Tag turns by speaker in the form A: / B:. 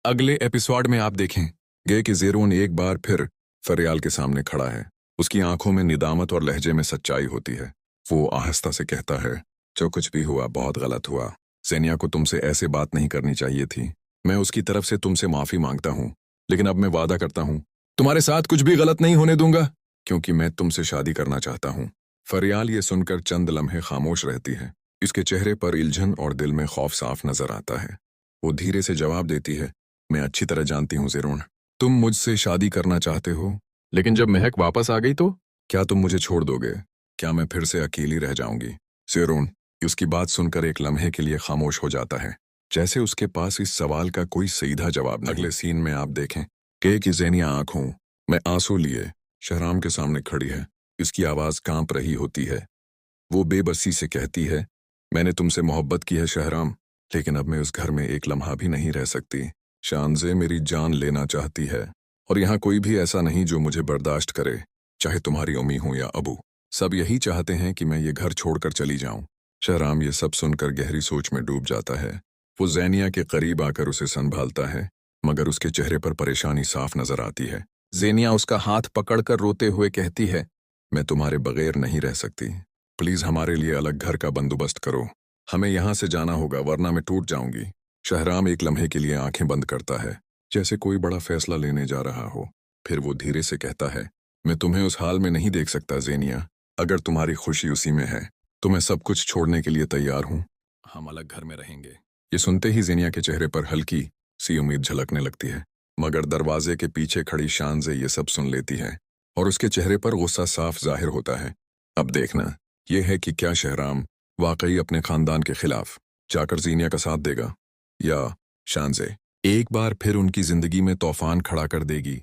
A: अगले एपिसोड में आप देखेंगे कि ज़ेरून एक बार फिर फरियाल के सामने खड़ा है। उसकी आंखों में निदामत और लहजे में सच्चाई होती है। वो आहिस्ता से कहता है, जो कुछ भी हुआ बहुत गलत हुआ। ज़ेनिया को तुमसे ऐसे बात नहीं करनी चाहिए थी। मैं उसकी तरफ से तुमसे माफ़ी मांगता हूँ, लेकिन अब मैं वादा करता हूँ तुम्हारे साथ कुछ भी गलत नहीं होने दूंगा, क्योंकि मैं तुमसे शादी करना चाहता हूँ। फरियाल ये सुनकर चंद लम्हे खामोश रहती है। इसके चेहरे पर इल्झन और दिल में खौफ साफ नजर आता है। वो धीरे से जवाब देती है, मैं अच्छी तरह जानती हूँ ज़ेरून, तुम मुझसे शादी करना चाहते हो, लेकिन जब महक वापस आ गई तो क्या तुम मुझे छोड़ दोगे? क्या मैं फिर से अकेली रह जाऊंगी? ज़ेरून उसकी बात सुनकर एक लम्हे के लिए खामोश हो जाता है, जैसे उसके पास इस सवाल का कोई सीधा जवाब नहीं। अगले सीन में आप देखें कि ज़ेनिया आंखों में आंसू लिए शहराम के सामने खड़ी है। इसकी आवाज़ कांप रही होती है। वो बेबसी से कहती है, मैंने तुमसे मोहब्बत की है शहराम, लेकिन अब मैं उस घर में एक लम्हा भी नहीं रह सकती। शानज़े मेरी जान लेना चाहती है, और यहाँ कोई भी ऐसा नहीं जो मुझे बर्दाश्त करे, चाहे तुम्हारी अम्मी हो या अबू। सब यही चाहते हैं कि मैं ये घर छोड़कर चली जाऊं। शहराम ये सब सुनकर गहरी सोच में डूब जाता है। वो ज़ेनिया के करीब आकर उसे संभालता है, मगर उसके चेहरे पर परेशानी साफ नजर आती है। ज़ेनिया उसका हाथ पकड़कर रोते हुए कहती है, मैं तुम्हारे बगैर नहीं रह सकती। प्लीज हमारे लिए अलग घर का बंदोबस्त करो। हमें यहाँ से जाना होगा, वरना मैं टूट जाऊंगी। शहराम एक लम्हे के लिए आंखें बंद करता है, जैसे कोई बड़ा फैसला लेने जा रहा हो। फिर वो धीरे से कहता है, मैं तुम्हें उस हाल में नहीं देख सकता ज़ेनिया। अगर तुम्हारी खुशी उसी में है तो मैं सब कुछ छोड़ने के लिए तैयार हूँ। हम अलग घर में रहेंगे। ये सुनते ही ज़ेनिया के चेहरे पर हल्की सी उम्मीद झलकने लगती है, मगर दरवाजे के पीछे खड़ी शानज़े ये सब सुन लेती है, और उसके चेहरे पर गुस्सा साफ जाहिर होता है। अब देखना यह है कि क्या शहराम वाकई अपने खानदान के खिलाफ जाकर ज़ेनिया का साथ देगा, या शानज़े एक बार फिर उनकी जिंदगी में तूफान खड़ा कर देगी।